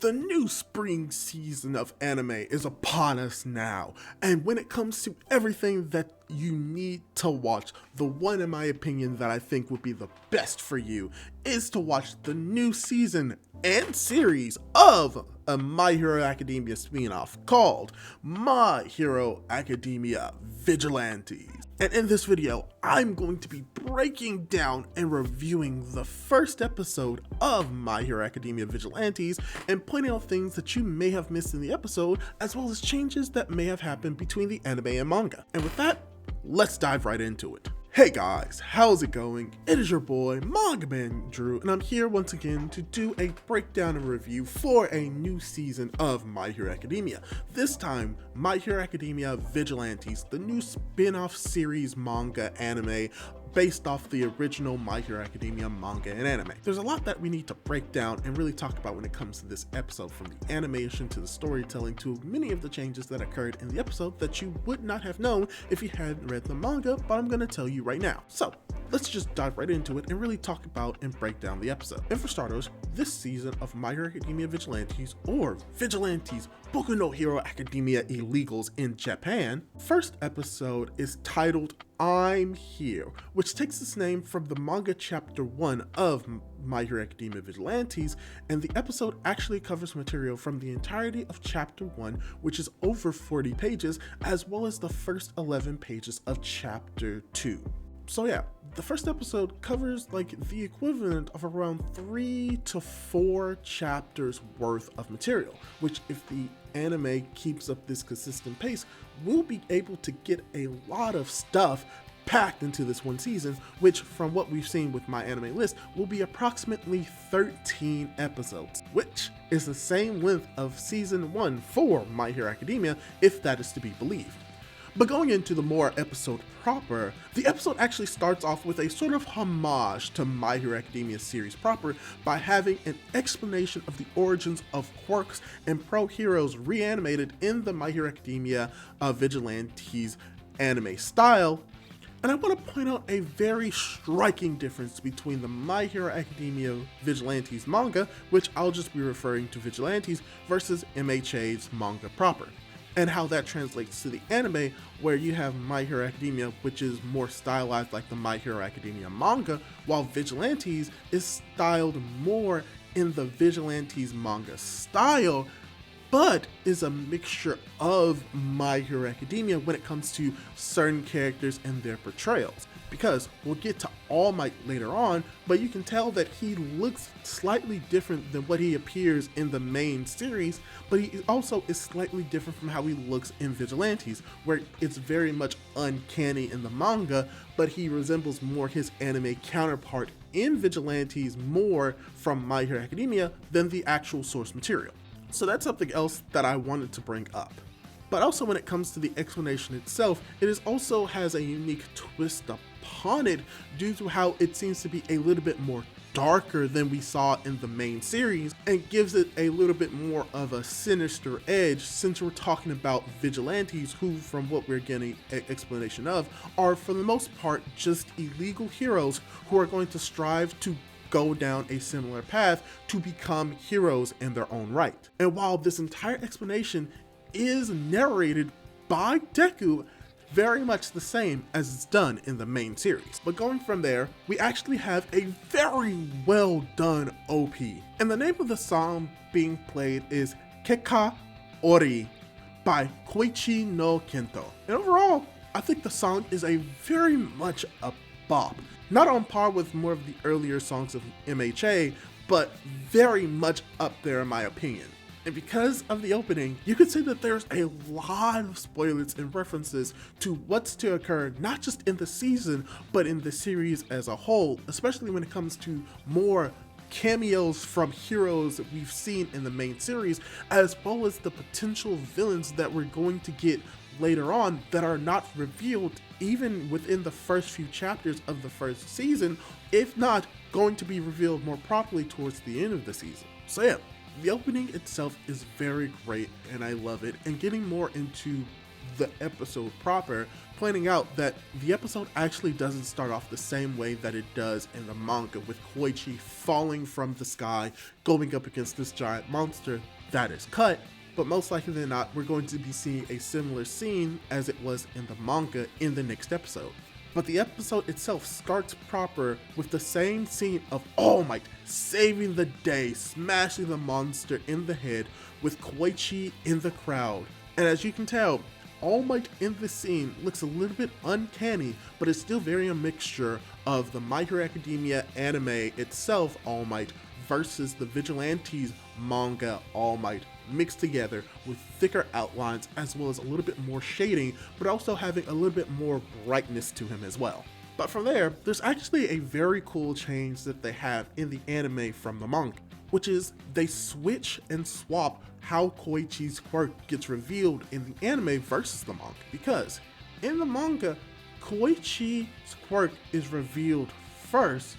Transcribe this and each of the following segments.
The new spring season of anime is upon us now, and when it comes to everything that you need to watch, the one in my opinion that I think would be the best for you is to watch the new season and series of a My Hero Academia spin-off called My Hero Academia Vigilantes. And in this video, I'm going to be breaking down and reviewing the first episode of My Hero Academia Vigilantes and pointing out things that you may have missed in the episode, as well as changes that may have happened between the anime and manga. And with that, let's dive right into it. Hey guys, how's it going? It is your boy, Manga Man Drew, and I'm here once again to do a breakdown and review for a new season of My Hero Academia. This time, My Hero Academia Vigilantes, the new spin-off series manga anime based off the original My Hero Academia manga and anime. There's a lot that we need to break down and really talk about when it comes to this episode, from the animation to the storytelling to many of the changes that occurred in the episode that you would not have known if you hadn't read the manga, but I'm gonna tell you right now. So let's just dive right into it and really talk about and break down the episode. And for starters, this season of My Hero Academia Vigilantes, or Vigilantes, Boku no Hero Academia Illegals in Japan, first episode is titled I'm Here, which takes its name from the manga chapter 1 of My Hero Academia Vigilantes, and the episode actually covers material from the entirety of chapter 1, which is over 40 pages, as well as the first 11 pages of chapter 2. So yeah, the first episode covers like the equivalent of around 3 to 4 chapters worth of material, which if the anime keeps up this consistent pace, we'll be able to get a lot of stuff packed into this one season, which from what we've seen with my anime list will be approximately 13 episodes, which is the same length of season 1 for My Hero Academia, if that is to be believed. But going into the more episode proper, the episode actually starts off with a sort of homage to My Hero Academia series proper by having an explanation of the origins of quirks and pro heroes reanimated in the My Hero Academia Vigilantes anime style. And I want to point out a very striking difference between the My Hero Academia Vigilantes manga, which I'll just be referring to Vigilantes, versus MHA's manga proper, and how that translates to the anime, where you have My Hero Academia, which is more stylized like the My Hero Academia manga, while Vigilantes is styled more in the Vigilantes manga style, but is a mixture of My Hero Academia when it comes to certain characters and their portrayals. Because we'll get to All Might later on, but you can tell that he looks slightly different than what he appears in the main series, but he also is slightly different from how he looks in Vigilantes, where it's very much uncanny in the manga, but he resembles more his anime counterpart in Vigilantes more from My Hero Academia than the actual source material. So that's something else that I wanted to bring up. But also when it comes to the explanation itself, it also has a unique twist upon it due to how it seems to be a little bit more darker than we saw in the main series, and gives it a little bit more of a sinister edge, since we're talking about vigilantes who, from what we're getting an explanation of, are for the most part just illegal heroes who are going to strive to go down a similar path to become heroes in their own right. And while this entire explanation is narrated by Deku, very much the same as it's done in the main series. But going from there, we actually have a very well done OP. And the name of the song being played is Keka Ori by Koichi no Kento. And overall, I think the song is a very much a bop. Not on par with more of the earlier songs of MHA, but very much up there in my opinion. And because of the opening, you could say that there's a lot of spoilers and references to what's to occur, not just in the season, but in the series as a whole, especially when it comes to more cameos from heroes that we've seen in the main series, as well as the potential villains that we're going to get later on that are not revealed even within the first few chapters of the first season, if not going to be revealed more properly towards the end of the season. So yeah, the opening itself is very great and I love it, and getting more into the episode proper, pointing out that the episode actually doesn't start off the same way that it does in the manga, with Koichi falling from the sky, going up against this giant monster that is cut. But most likely than not, we're going to be seeing a similar scene as it was in the manga in the next episode. But the episode itself starts proper with the same scene of All Might saving the day, smashing the monster in the head, with Koichi in the crowd. And as you can tell, All Might in this scene looks a little bit uncanny, but it's still very a mixture of the My Hero Academia anime itself, All Might, versus the Vigilantes manga All Might, mixed together with thicker outlines as well as a little bit more shading, but also having a little bit more brightness to him as well. But from there, there's actually a very cool change that they have in the anime from the manga, which is they switch and swap how Koichi's quirk gets revealed in the anime versus the manga. Because in the manga, Koichi's quirk is revealed first,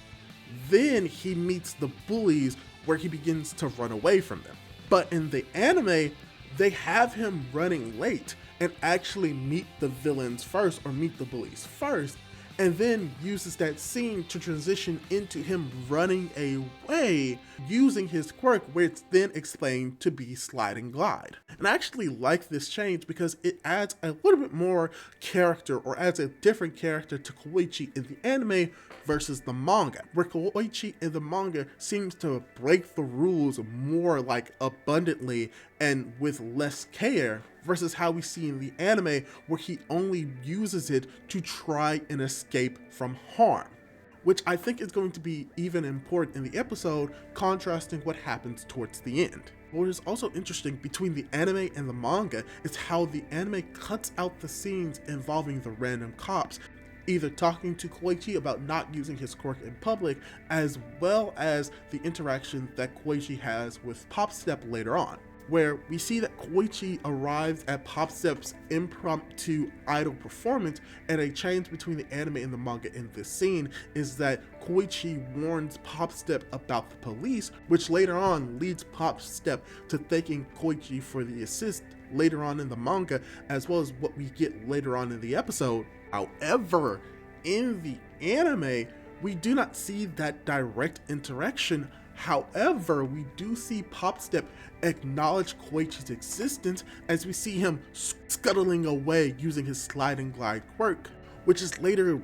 then he meets the bullies where he begins to run away from them. But in the anime, they have him running late and actually meet the villains first, or meet the bullies first, and then uses that scene to transition into him running away using his quirk, where it's then explained to be slide and glide. And I actually like this change because it adds a little bit more character, or adds a different character to Koichi in the anime versus the manga, where Koichi in the manga seems to break the rules more like abundantly and with less care, versus how we see in the anime where he only uses it to try and escape from harm, which I think is going to be even important in the episode, contrasting what happens towards the end. What is also interesting between the anime and the manga is how the anime cuts out the scenes involving the random cops either talking to Koichi about not using his quirk in public, as well as the interaction that Koichi has with Popstep later on, where we see that Koichi arrives at Popstep's impromptu idol performance, and a change between the anime and the manga in this scene is that Koichi warns Popstep about the police, which later on leads Popstep to thanking Koichi for the assist later on in the manga, as well as what we get later on in the episode. However, in the anime, we do not see that direct interaction. However, we do see Popstep acknowledge Koichi's existence as we see him scuttling away using his slide and glide quirk, which is later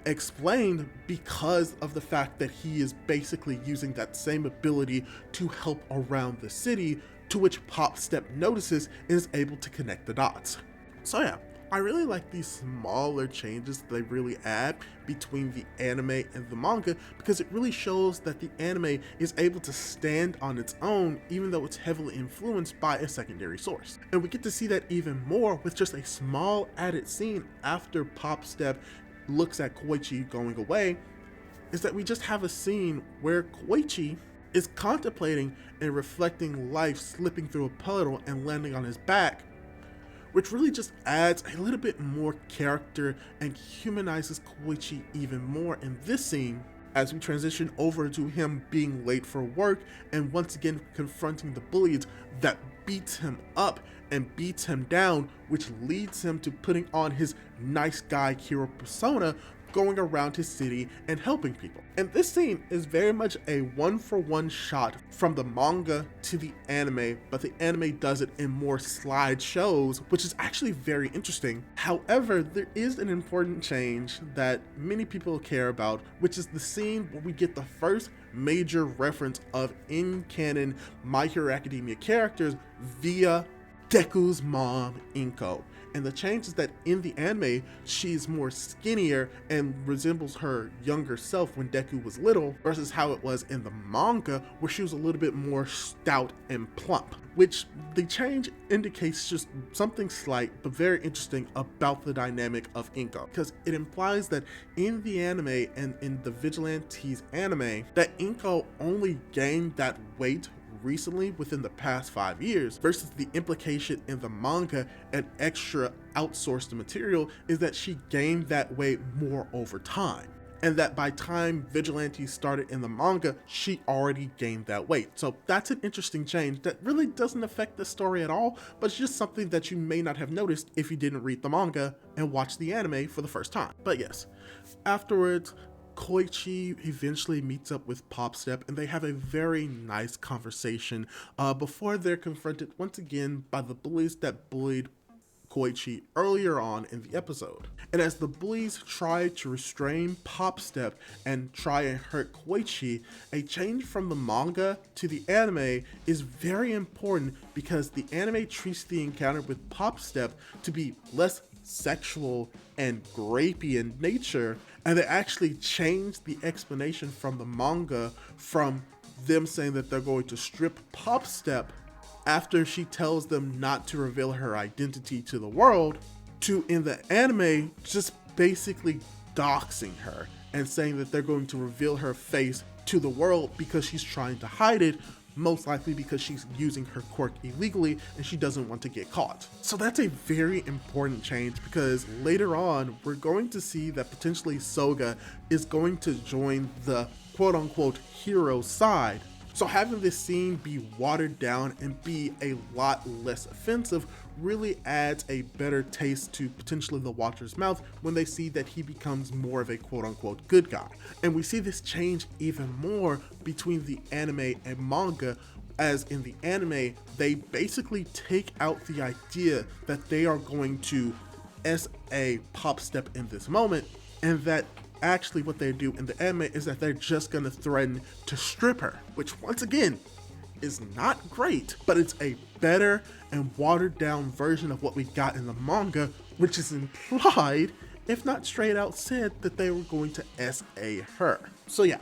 explained because of the fact that he is basically using that same ability to help around the city, to which Popstep notices and is able to connect the dots. So yeah, I really like these smaller changes that they really add between the anime and the manga, because it really shows that the anime is able to stand on its own even though it's heavily influenced by a secondary source. And we get to see that even more with just a small added scene after Popstep looks at Koichi going away, is that we just have a scene where Koichi is contemplating and reflecting life slipping through a puddle and landing on his back, which really just adds a little bit more character and humanizes Koichi even more in this scene, as we transition over to him being late for work and once again confronting the bullies that beats him up and beats him down, which leads him to putting on his nice guy hero persona, going around his city and helping people. And this scene is very much a one-for-one shot from the manga to the anime, but the anime does it in more slideshows, which is actually very interesting. However, there is an important change that many people care about, which is the scene where we get the first major reference of in-canon My Hero Academia characters via Deku's mom, Inko. And the change is that in the anime, she's more skinnier and resembles her younger self when Deku was little, versus how it was in the manga, where she was a little bit more stout and plump, which the change indicates just something slight but very interesting about the dynamic of Inko, because it implies that in the anime and in the Vigilantes anime, that Inko only gained that weight recently within the past 5 years, versus the implication in the manga and extra outsourced material is that she gained that weight more over time. and that by time Vigilantes started in the manga, she already gained that weight. So that's an interesting change that really doesn't affect the story at all, but it's just something that you may not have noticed if you didn't read the manga and watch the anime for the first time. But yes, afterwards, Koichi eventually meets up with Popstep and they have a very nice conversation before they're confronted once again by the bullies that bullied Koichi earlier on in the episode. And as the bullies try to restrain Popstep and try and hurt Koichi, a change from the manga to the anime is very important because the anime treats the encounter with Popstep to be less sexual and grapey in nature, and they actually changed the explanation from the manga from them saying that they're going to strip Popstep after she tells them not to reveal her identity to the world, to in the anime just basically doxing her and saying that they're going to reveal her face to the world because she's trying to hide it, most likely because she's using her quirk illegally and she doesn't want to get caught. So that's a very important change because later on we're going to see that potentially Soga is going to join the quote-unquote hero side. So having this scene be watered down and be a lot less offensive really adds a better taste to potentially the watcher's mouth when they see that he becomes more of a quote-unquote good guy. And we see this change even more between the anime and manga, as in the anime, they basically take out the idea that they are going to SA Popstep in this moment, and that actually what they do in the anime is that they're just gonna threaten to strip her, which once again is not great, but it's a better and watered down version of what we got in the manga, which is implied, if not straight out said, that they were going to SA her. So yeah,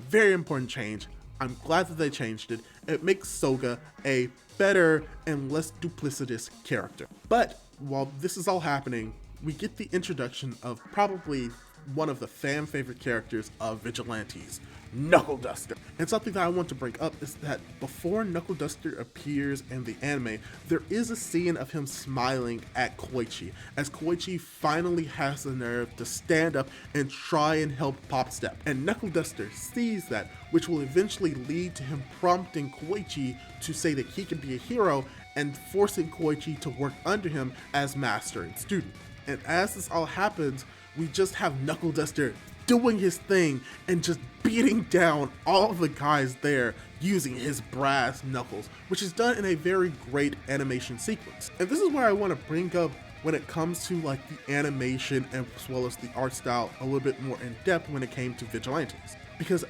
very important change. I'm glad that they changed it. It makes Soga a better and less duplicitous character. But while this is all happening, we get the introduction of probably one of the fan favorite characters of Vigilantes, Knuckle Duster. And something that I want to bring up is that before Knuckle Duster appears in the anime, there is a scene of him smiling at Koichi, as Koichi finally has the nerve to stand up and try and help Popstep. And Knuckle Duster sees that, which will eventually lead to him prompting Koichi to say that he can be a hero and forcing Koichi to work under him as master and student. And as this all happens, we just have Knuckle Duster doing his thing and just beating down all the guys there using his brass knuckles, which is done in a very great animation sequence. And this is where I want to bring up when it comes to like the animation as well as the art style a little bit more in depth when it came to Vigilantes. Because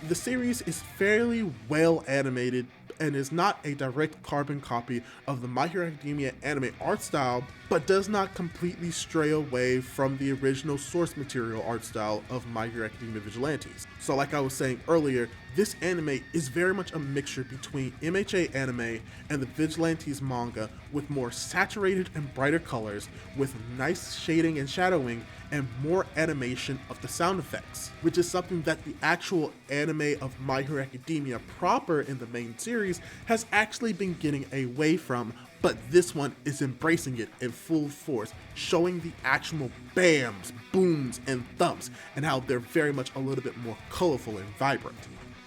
the series is fairly well animated and is not a direct carbon copy of the My Hero Academia anime art style, but does not completely stray away from the original source material art style of My Hero Academia Vigilantes. So like I was saying earlier, this anime is very much a mixture between MHA anime and the Vigilantes manga, with more saturated and brighter colors, with nice shading and shadowing, and more animation of the sound effects, which is something that the actual anime of My Hero Academia proper in the main series has actually been getting away from, but this one is embracing it in full force, showing the actual bams, booms, and thumps, and how they're very much a little bit more colorful and vibrant.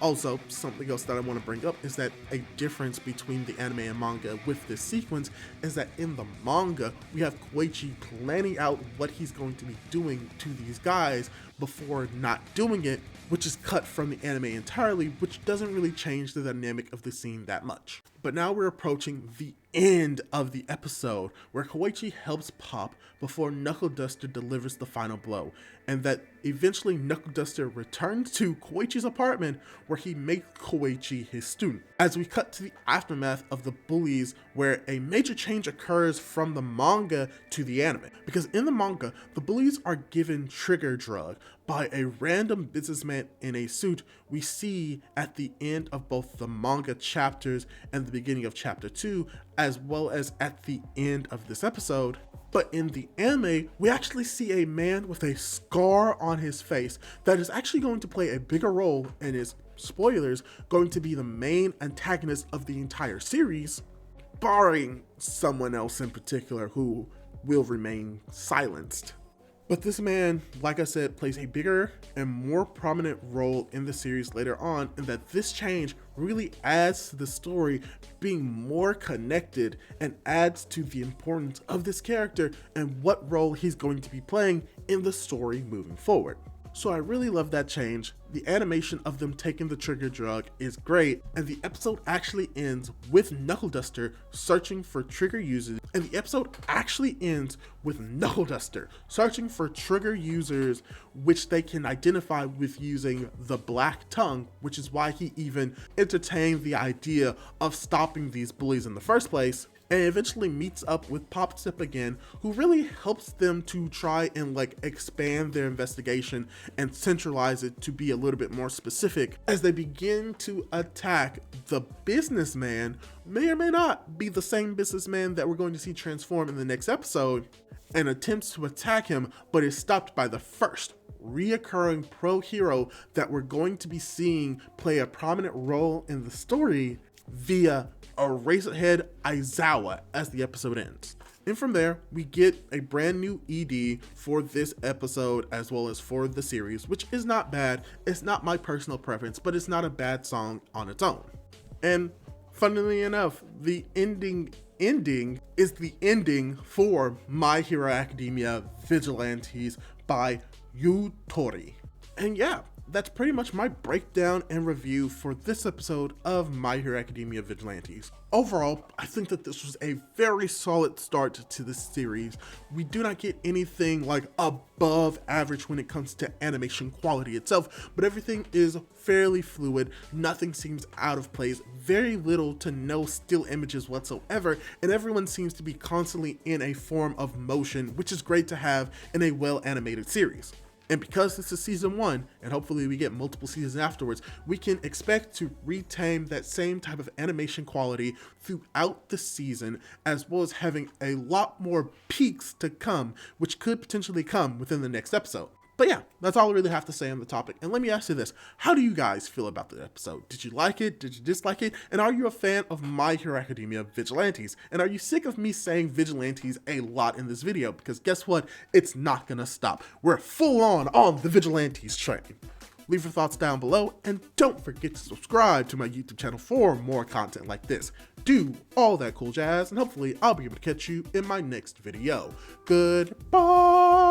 Also, something else that I want to bring up is that a difference between the anime and manga with this sequence is that in the manga, we have Koichi planning out what he's going to be doing to these guys before not doing it, which is cut from the anime entirely, which doesn't really change the dynamic of the scene that much. But now we're approaching the end of the episode, where Koichi helps Pop before Knuckle Duster delivers the final blow, and that eventually Knuckle Duster returns to Koichi's apartment where he makes Koichi his student. As we cut to the aftermath of the bullies, where a major change occurs from the manga to the anime. Because in the manga, the bullies are given trigger drug by a random businessman in a suit we see at the end of both the manga chapters and the beginning of chapter 2, as well as at the end of this episode. But in the anime, we actually see a man with a scar on his face that is actually going to play a bigger role and is, spoilers, going to be the main antagonist of the entire series, barring someone else in particular who will remain silenced. But this man, like I said, plays a bigger and more prominent role in the series later on, and that this change really adds to the story being more connected and adds to the importance of this character and what role he's going to be playing in the story moving forward. So I really love that change. The animation of them taking the trigger drug is great, and the episode actually ends with Knuckle Duster searching for trigger users, which they can identify with using the black tongue, which is why he even entertained the idea of stopping these bullies in the first place. And eventually meets up with Popstep again, who really helps them to try and expand their investigation and centralize it to be a little bit more specific as they begin to attack the businessman, may or may not be the same businessman that we're going to see transform in the next episode, and attempts to attack him, but is stopped by the first reoccurring pro hero that we're going to be seeing play a prominent role in the story via Eraserhead Aizawa as the episode ends. And from there, we get a brand new ED for this episode as well as for the series, which is not bad. It's not my personal preference, but it's not a bad song on its own. And funnily enough, the ending is the ending for My Hero Academia Vigilantes by Yutori. And yeah, that's pretty much my breakdown and review for this episode of My Hero Academia Vigilantes. Overall, I think that this was a very solid start to this series. We do not get anything above average when it comes to animation quality itself, but everything is fairly fluid. Nothing seems out of place, very little to no still images whatsoever, and everyone seems to be constantly in a form of motion, which is great to have in a well-animated series. And because this is season 1, and hopefully we get multiple seasons afterwards, we can expect to retain that same type of animation quality throughout the season, as well as having a lot more peaks to come, which could potentially come within the next episode. But yeah, that's all I really have to say on the topic. And let me ask you this, how do you guys feel about the episode? Did you like it? Did you dislike it? And are you a fan of My Hero Academia Vigilantes? And are you sick of me saying Vigilantes a lot in this video? Because guess what? It's not gonna stop. We're full on the Vigilantes train. Leave your thoughts down below, and don't forget to subscribe to my YouTube channel for more content like this. Do all that cool jazz, and hopefully I'll be able to catch you in my next video. Goodbye!